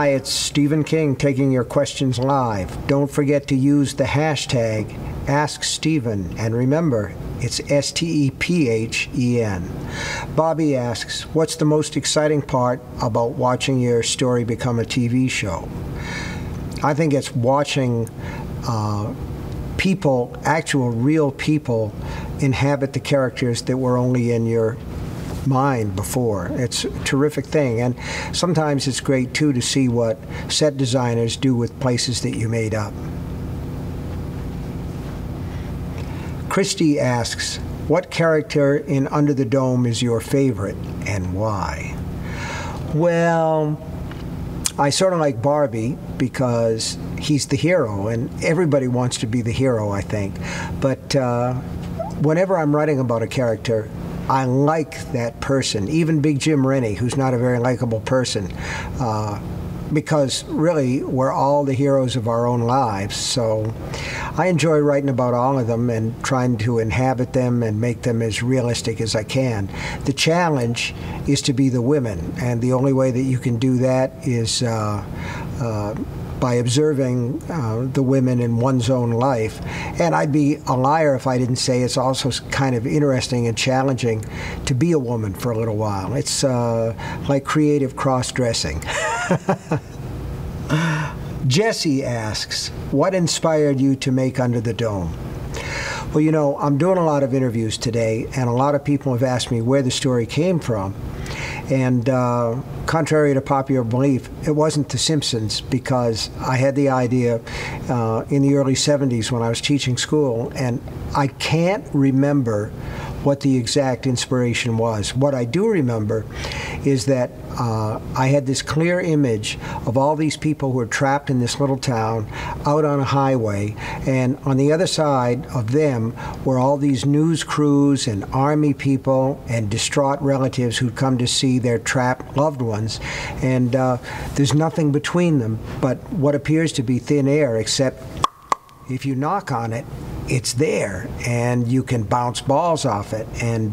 Hi, it's Stephen King taking your questions live. Don't forget to use the hashtag AskStephen, and remember, it's STEPHEN. Bobby asks, what's the most exciting part about watching your story become a TV show? I think it's watching people, actual real people, inhabit the characters that were only in your mind before. It's a terrific thing, and sometimes it's great too to see what set designers do with places that you made up. Christy asks, what character in Under the Dome is your favorite and why? Well, I sort of like Barbie because he's the hero, and everybody wants to be the hero, I think. But whenever I'm writing about a character, I like that person, even Big Jim Rennie, who's not a very likable person, because really we're all the heroes of our own lives. So I enjoy writing about all of them and trying to inhabit them and make them as realistic as I can. The challenge is to be the women, and the only way that you can do that is by observing the women in one's own life. And I'd be a liar if I didn't say it's also kind of interesting and challenging to be a woman for a little while. It's like creative cross-dressing. Jesse asks, what inspired you to make Under the Dome? Well, you know, I'm doing a lot of interviews today, and a lot of people have asked me where the story came from. And contrary to popular belief, it wasn't The Simpsons, because I had the idea in the early 70s when I was teaching school, and I can't remember what the exact inspiration was. What I do remember is that I had this clear image of all these people who were trapped in this little town out on a highway, and on the other side of them were all these news crews and army people and distraught relatives who'd come to see their trapped loved ones, and there's nothing between them but what appears to be thin air, except if you knock on it, it's there, and you can bounce balls off it, and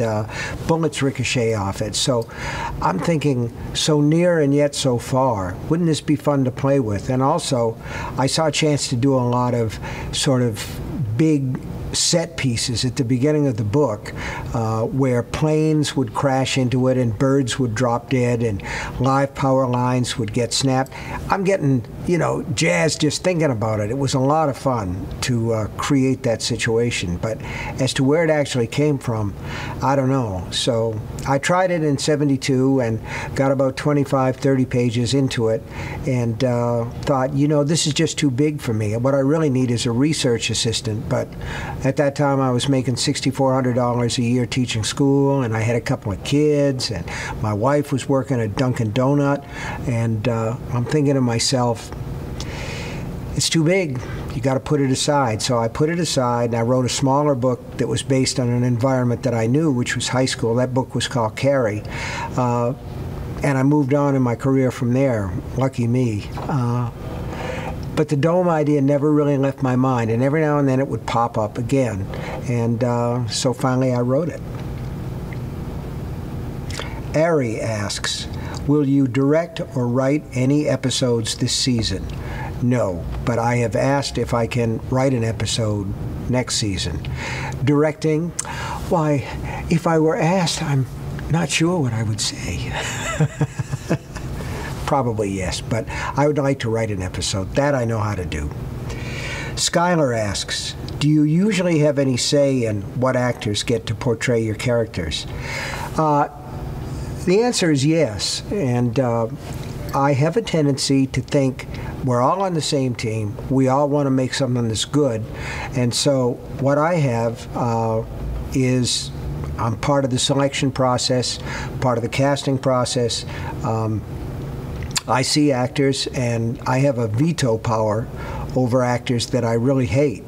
bullets ricochet off it. So I'm thinking, so near and yet so far. Wouldn't this be fun to play with? And also, I saw a chance to do a lot of sort of big set pieces at the beginning of the book where planes would crash into it and birds would drop dead and live power lines would get snapped. I'm getting, you know, jazzed just thinking about it. It was a lot of fun to create that situation, but as to where it actually came from, I don't know. So I tried it in '72 and got about 25, 30 pages into it, and thought, you know, this is just too big for me. What I really need is a research assistant. But at that time, I was making $6,400 a year teaching school, and I had a couple of kids, and my wife was working at Dunkin' Donut, and I'm thinking to myself, it's too big. You got to put it aside. So I put it aside, and I wrote a smaller book that was based on an environment that I knew, which was high school. That book was called Carrie. And I moved on in my career from there. Lucky me. But the dome idea never really left my mind, and every now and then it would pop up again. And so finally I wrote it. Ari asks, will you direct or write any episodes this season? No, but I have asked if I can write an episode next season. Directing? Why, if I were asked, I'm not sure what I would say. Probably yes, but I would like to write an episode. That I know how to do. Skylar asks, do you usually have any say in what actors get to portray your characters? The answer is yes, and I have a tendency to think we're all on the same team. We all want to make something that's good, and so what I have is I'm part of the selection process, part of the casting process. I see actors, and I have a veto power over actors that I really hate,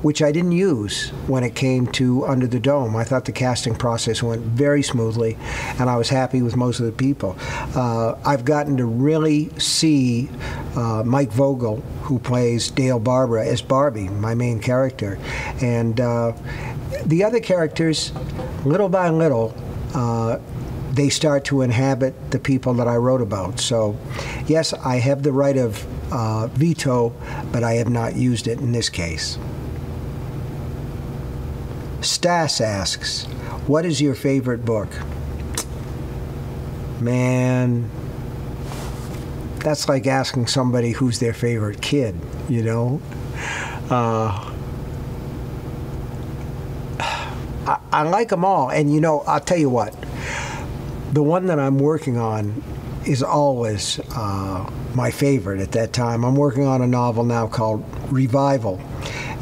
which I didn't use when it came to Under the Dome. I thought the casting process went very smoothly, and I was happy with most of the people. I've gotten to really see Mike Vogel, who plays Dale Barbara, as Barbie, my main character. And the other characters, little by little, they start to inhabit the people that I wrote about. So, yes, I have the right of veto, but I have not used it in this case. Stas asks, what is your favorite book? Man, that's like asking somebody who's their favorite kid, you know? I like them all. And, you know, I'll tell you what. The one that I'm working on is always my favorite at that time. I'm working on a novel now called Revival.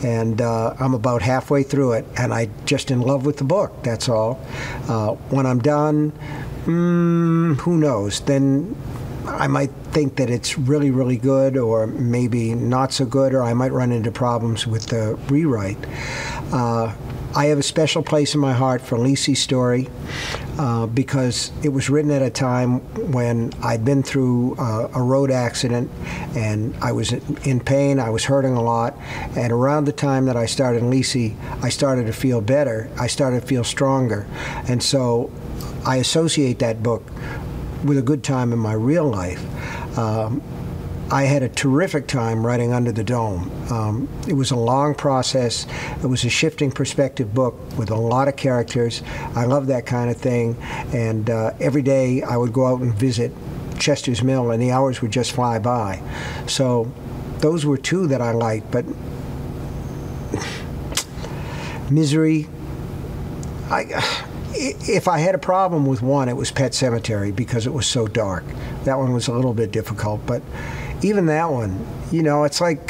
And I'm about halfway through it, and I'm just in love with the book, that's all. When I'm done, who knows? Then I might think that it's really, really good, or maybe not so good, or I might run into problems with the rewrite. I have a special place in my heart for Lisey's story because it was written at a time when I'd been through a road accident and I was in pain, I was hurting a lot, and around the time that I started Lisey, I started to feel better, I started to feel stronger, and so I associate that book with a good time in my real life. I had a terrific time writing Under the Dome. It was a long process. It was a shifting perspective book with a lot of characters. I love that kind of thing. And every day I would go out and visit Chester's Mill, and the hours would just fly by. So those were two that I liked. But Misery, if I had a problem with one, it was Pet Sematary because it was so dark. That one was a little bit difficult, but even that one, you know, it's like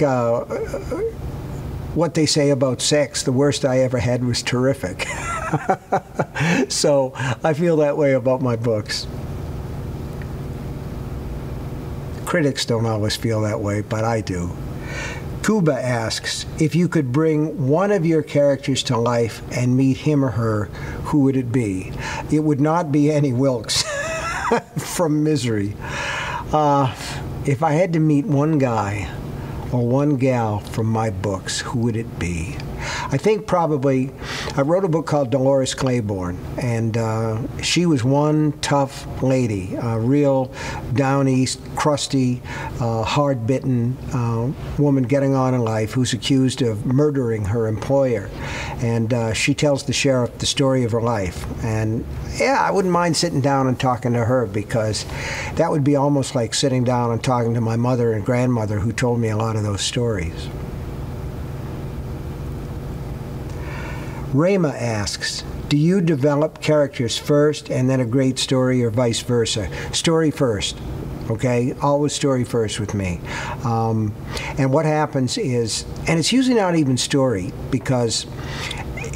what they say about sex. The worst I ever had was terrific. So I feel that way about my books. Critics don't always feel that way, but I do. Kuba asks, if you could bring one of your characters to life and meet him or her, who would it be? It would not be Annie Wilkes from Misery. If I had to meet one guy or one gal from my books, who would it be? I think probably, I wrote a book called Dolores Claiborne, and she was one tough lady, a real down east, crusty, hard-bitten woman getting on in life who's accused of murdering her employer. And she tells the sheriff the story of her life. And yeah, I wouldn't mind sitting down and talking to her, because that would be almost like sitting down and talking to my mother and grandmother who told me a lot of those stories. Rayma asks, do you develop characters first and then a great story, or vice versa? Story first, okay? Always story first with me. And what happens is, and it's usually not even story, because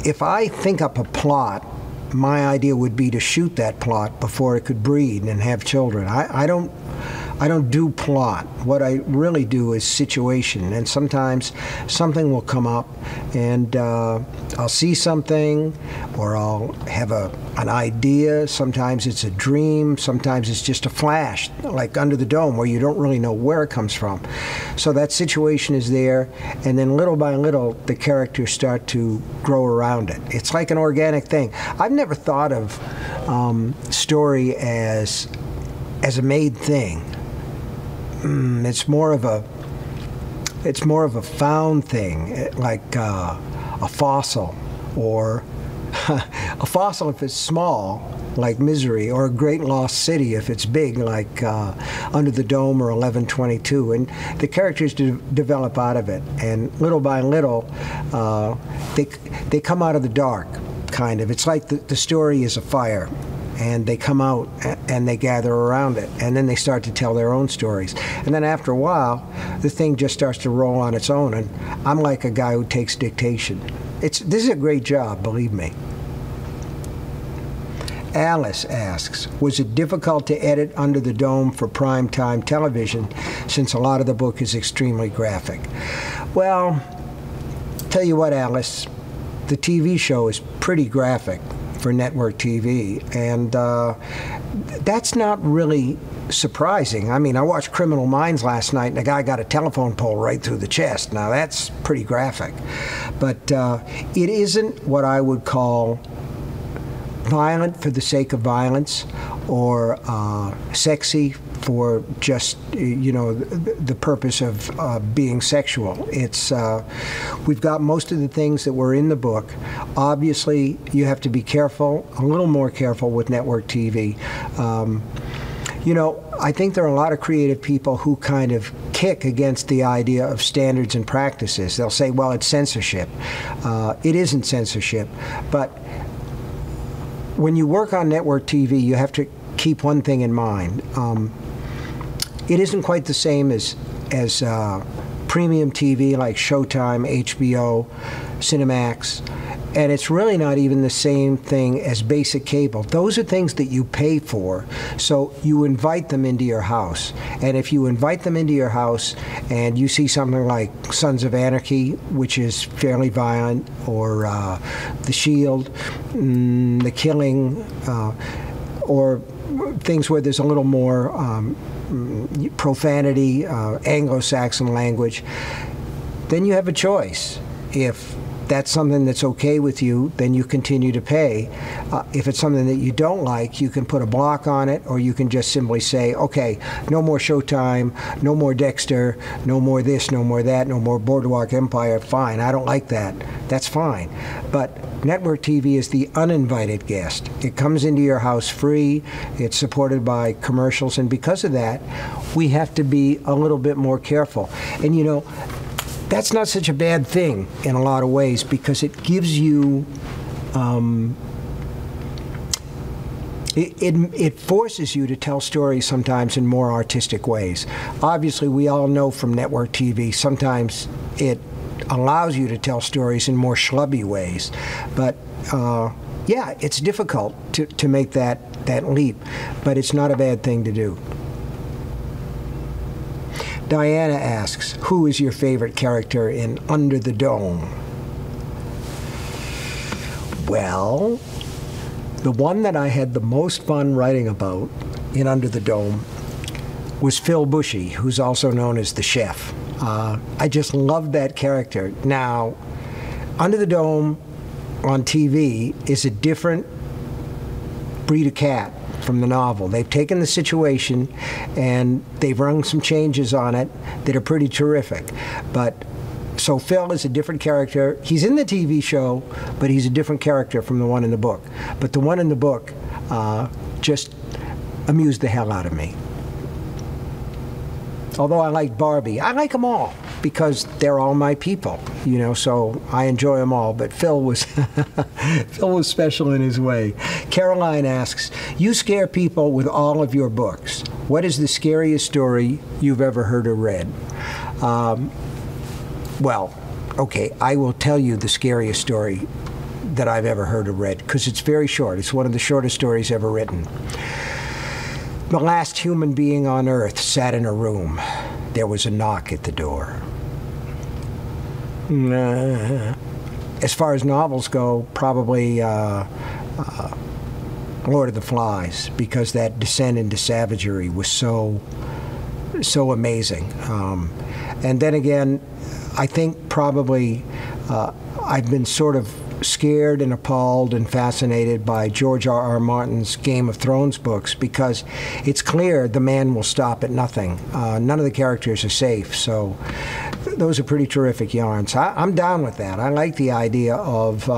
if I think up a plot, my idea would be to shoot that plot before it could breed and have children. I don't do plot. What I really do is situation, and sometimes something will come up, and I'll see something, or I'll have an idea. Sometimes it's a dream. Sometimes it's just a flash, like Under the Dome, where you don't really know where it comes from. So that situation is there, and then little by little, the characters start to grow around it. It's like an organic thing. I've never thought of story as a made thing. It's more of a found thing, like a fossil, or a fossil if it's small, like Misery, or a great lost city if it's big, like Under the Dome or 1122. And the characters develop out of it, and little by little, they come out of the dark, kind of. It's like the story is a fire, and they come out and they gather around it, and then they start to tell their own stories. And then after a while, the thing just starts to roll on its own, and I'm like a guy who takes dictation. This is a great job, believe me. Alice asks, was it difficult to edit Under the Dome for primetime television, since a lot of the book is extremely graphic? Well, tell you what, Alice, the TV show is pretty graphic for network TV, and that's not really surprising. I mean, I watched Criminal Minds last night, and a guy got a telephone pole right through the chest. Now, that's pretty graphic. But it isn't what I would call violent for the sake of violence, or sexy for just, you know, the purpose of being sexual. It's we've got most of the things that were in the book. Obviously, you have to be careful, a little more careful with network TV. You know, I think there are a lot of creative people who kind of kick against the idea of standards and practices. They'll say, well, it's censorship. It isn't censorship, but when you work on network TV, you have to keep one thing in mind. It isn't quite the same as premium TV like Showtime, HBO, Cinemax, and it's really not even the same thing as basic cable. Those are things that you pay for, so you invite them into your house. And if you invite them into your house and you see something like Sons of Anarchy, which is fairly violent, or The Shield, The Killing, or things where there's a little more profanity, Anglo-Saxon language, then you have a choice. If that's something that's okay with you, then you continue to pay. If it's something that you don't like, you can put a block on it, or you can just simply say, okay, no more Showtime, no more Dexter, no more this, no more that, no more Boardwalk Empire. Fine, I don't like that. That's fine. But network TV is the uninvited guest. It comes into your house free. It's supported by commercials, and because of that, we have to be a little bit more careful. And you know, that's not such a bad thing in a lot of ways, because it gives you, it forces you to tell stories sometimes in more artistic ways. Obviously, we all know from network TV, sometimes it allows you to tell stories in more schlubby ways. But yeah, it's difficult to make that leap, but it's not a bad thing to do. Diana asks, who is your favorite character in Under the Dome? Well, the one that I had the most fun writing about in Under the Dome was Phil Bushy, who's also known as the chef. I just loved that character. Now, Under the Dome on TV is a different breed of cat from the novel. They've taken the situation and they've rung some changes on it that are pretty terrific. But so Phil is a different character. He's in the TV show, but he's a different character from the one in the book. But the one in the book just amused the hell out of me. Although I like Barbie, I like them all because they're all my people, you know, so I enjoy them all. But Phil was Phil was special in his way. Caroline asks, you scare people with all of your books. What is the scariest story you've ever heard or read? Well, okay, I will tell you the scariest story that I've ever heard or read, because it's very short. It's one of the shortest stories ever written. The last human being on Earth sat in a room. There was a knock at the door. As far as novels go, probably Lord of the Flies, because that descent into savagery was so amazing. And then again, I think probably I've been sort of scared and appalled and fascinated by George R.R. Martin's Game of Thrones books, because it's clear the man will stop at nothing. None of the characters are safe, so those are pretty terrific yarns. I'm down with that. I like the idea of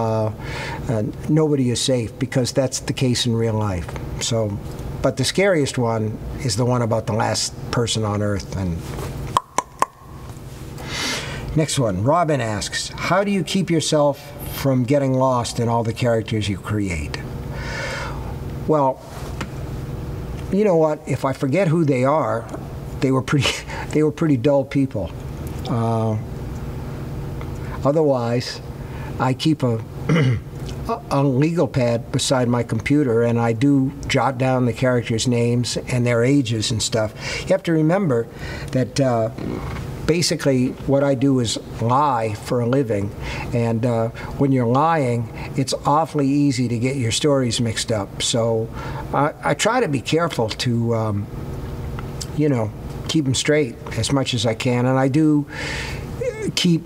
nobody is safe, because that's the case in real life. So, but the scariest one is the one about the last person on Earth. And next one, Robin asks, how do you keep yourself from getting lost in all the characters you create? Well, you know what? If I forget who they are, they were pretty dull people. Otherwise, I keep a legal pad beside my computer, and I do jot down the characters' names and their ages and stuff. You have to remember that basically what I do is lie for a living, and when you're lying, it's awfully easy to get your stories mixed up. So I try to be careful to, you know, keep them straight as much as I can, and I do keep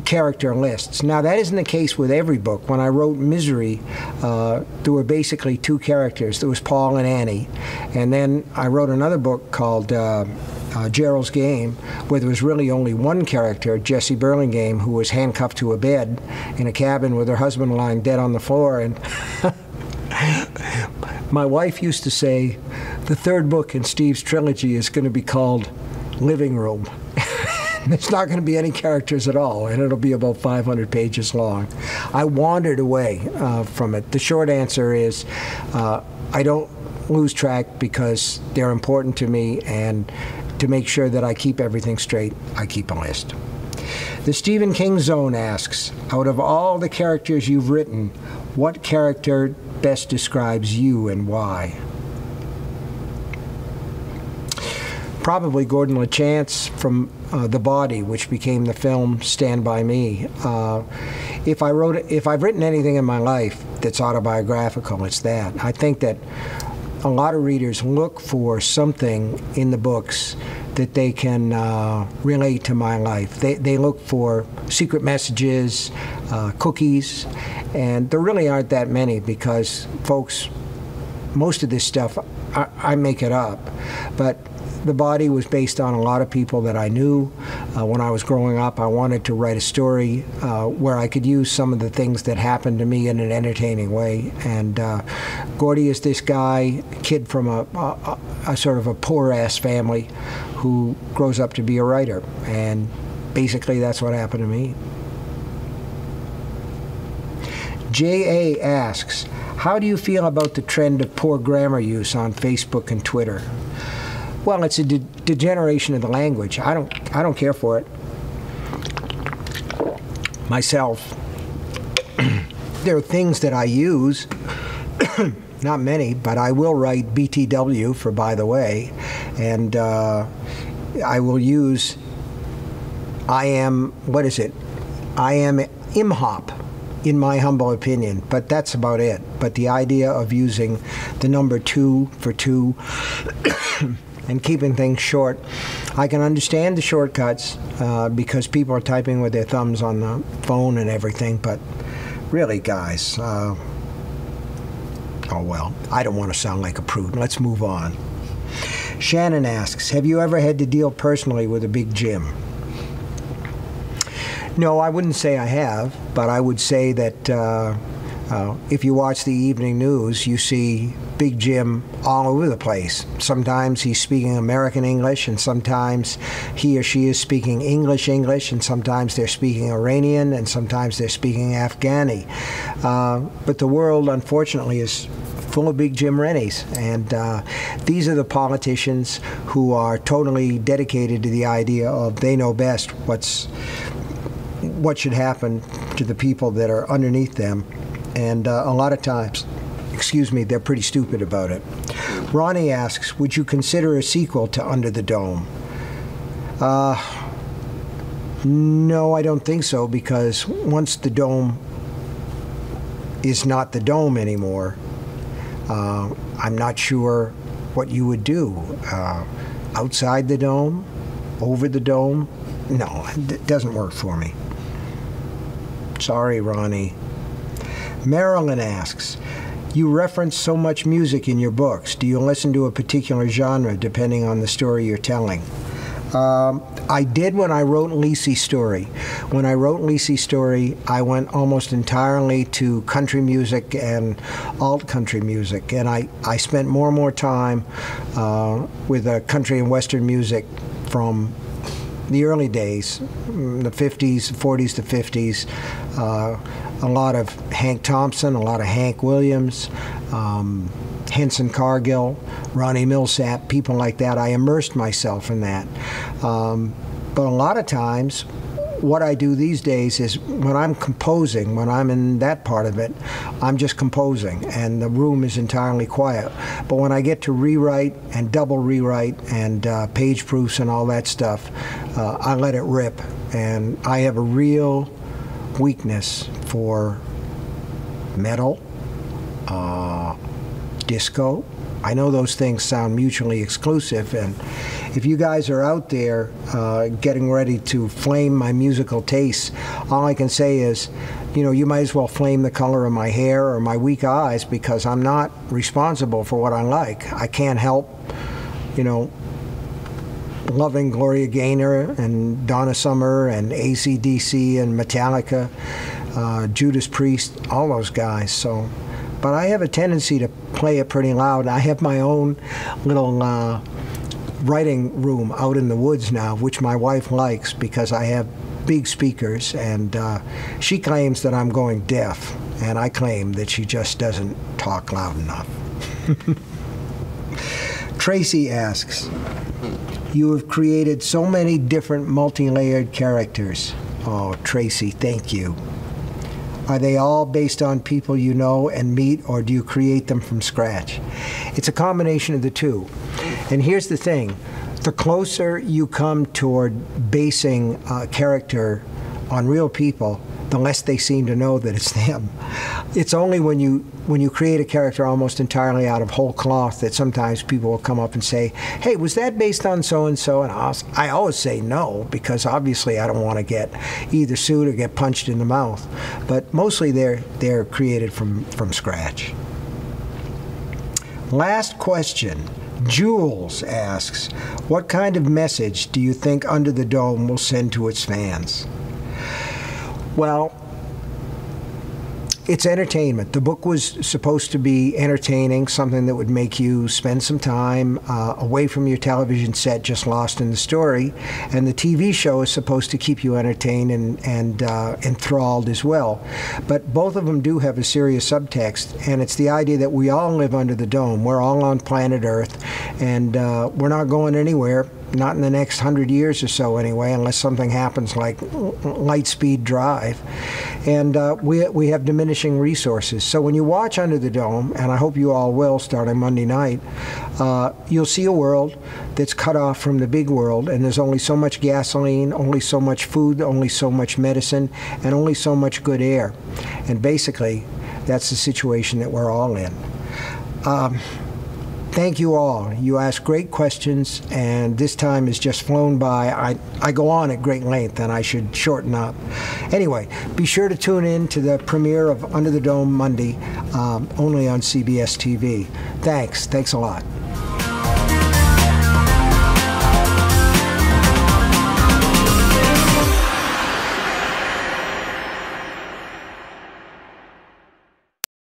character lists. Now, that isn't the case with every book. When I wrote Misery, there were basically two characters. There was Paul and Annie. And then I wrote another book called Gerald's Game, where there was really only one character, Jessie Burlingame, who was handcuffed to a bed in a cabin with her husband lying dead on the floor. And my wife used to say, the third book in Steve's trilogy is going to be called Living Room. There's not going to be any characters at all, and it'll be about 500 pages long. I wandered away from it. The short answer is I don't lose track because they're important to me, and to make sure that I keep everything straight, I keep a list. The Stephen King Zone asks, out of all the characters you've written, what character best describes you and why? Probably Gordon LaChance from The Body, which became the film Stand By Me. If I've written anything in my life that's autobiographical, it's that. I think that a lot of readers look for something in the books that they can relate to my life. They look for secret messages, cookies, and there really aren't that many because, folks, most of this stuff, I make it up. But The Body was based on a lot of people that I knew. When I was growing up, I wanted to write a story where I could use some of the things that happened to me in an entertaining way. And Gordy is this guy, kid from a sort of a poor-ass family who grows up to be a writer. And basically that's what happened to me. J.A. asks, how do you feel about the trend of poor grammar use on Facebook and Twitter? Well, it's a degeneration of the language. I don't care for it. Myself, there are things that I use, not many, but I will write BTW for by the way, and I will use I am IMHOP, in my humble opinion, but that's about it. But the idea of using the number 2 for 2 and keeping things short, I can understand the shortcuts because people are typing with their thumbs on the phone and everything, but really, guys, oh well, I don't want to sound like a prude. Let's move on. Shannon asks, have you ever had to deal personally with a Big Jim? No, I wouldn't say I have, but I would say that if you watch the evening news, you see Big Jim all over the place. Sometimes he's speaking American English, and sometimes he or she is speaking English, and sometimes they're speaking Iranian, and sometimes they're speaking Afghani. But the world, unfortunately, is full of Big Jim Rennies, and these are the politicians who are totally dedicated to the idea of they know best what should happen to the people that are underneath them. And a lot of times, they're pretty stupid about it. Ronnie asks, would you consider a sequel to Under the Dome? No, I don't think so, because once the dome is not the dome anymore, I'm not sure what you would do. Outside the dome? Over the dome? No, it doesn't work for me. Sorry, Ronnie. Marilyn asks, you reference so much music in your books. Do you listen to a particular genre depending on the story you're telling? I did when I wrote Lisey's story. When I wrote Lisey's story, I went almost entirely to country music and alt-country music, and I spent more and more time with country and western music from the early days, the 50s, 40s to 50s. A lot of Hank Thompson, a lot of Hank Williams, Henson Cargill, Ronnie Millsap, people like that. I immersed myself in that. But a lot of times, what I do these days is when I'm composing, when I'm in that part of it, I'm just composing, and the room is entirely quiet. But when I get to rewrite and double rewrite and page proofs and all that stuff, I let it rip. And I have a real weakness for metal, disco, I know those things sound mutually exclusive, and if you guys are out there getting ready to flame my musical tastes, all I can say is, you might as well flame the color of my hair or my weak eyes, because I'm not responsible for what I like. I can't help, loving Gloria Gaynor and Donna Summer and AC/DC and Metallica, Judas Priest, all those guys. So, but I have a tendency to play it pretty loud. I have my own little writing room out in the woods now, which my wife likes because I have big speakers, and she claims that I'm going deaf, and I claim that she just doesn't talk loud enough. Tracy asks, you have created so many different multi-layered characters. Oh, Tracy, thank you. Are they all based on people you know and meet, or do you create them from scratch? It's a combination of the two. And here's the thing. The closer you come toward basing a character on real people, the less they seem to know that it's them. It's only when you create a character almost entirely out of whole cloth that sometimes people will come up and say, hey, was that based on so-and-so? And I always say no, because obviously I don't want to get either sued or get punched in the mouth. But mostly they're created from scratch. Last question. Jules asks, what kind of message do you think Under the Dome will send to its fans? Well, it's entertainment. The book was supposed to be entertaining, something that would make you spend some time away from your television set, just lost in the story. And the TV show is supposed to keep you entertained and enthralled as well. But both of them do have a serious subtext, and it's the idea that we all live under the dome. We're all on planet Earth, and we're not going anywhere. Not in the next 100 years or so anyway, unless something happens like light speed drive. And we have diminishing resources. So when you watch Under the Dome, and I hope you all will starting Monday night, you'll see a world that's cut off from the big world, and there's only so much gasoline, only so much food, only so much medicine, and only so much good air. And basically, that's the situation that we're all in. Thank you all. You ask great questions, and this time has just flown by. I go on at great length, and I should shorten up. Anyway, be sure to tune in to the premiere of Under the Dome Monday, only on CBS TV. Thanks. Thanks a lot.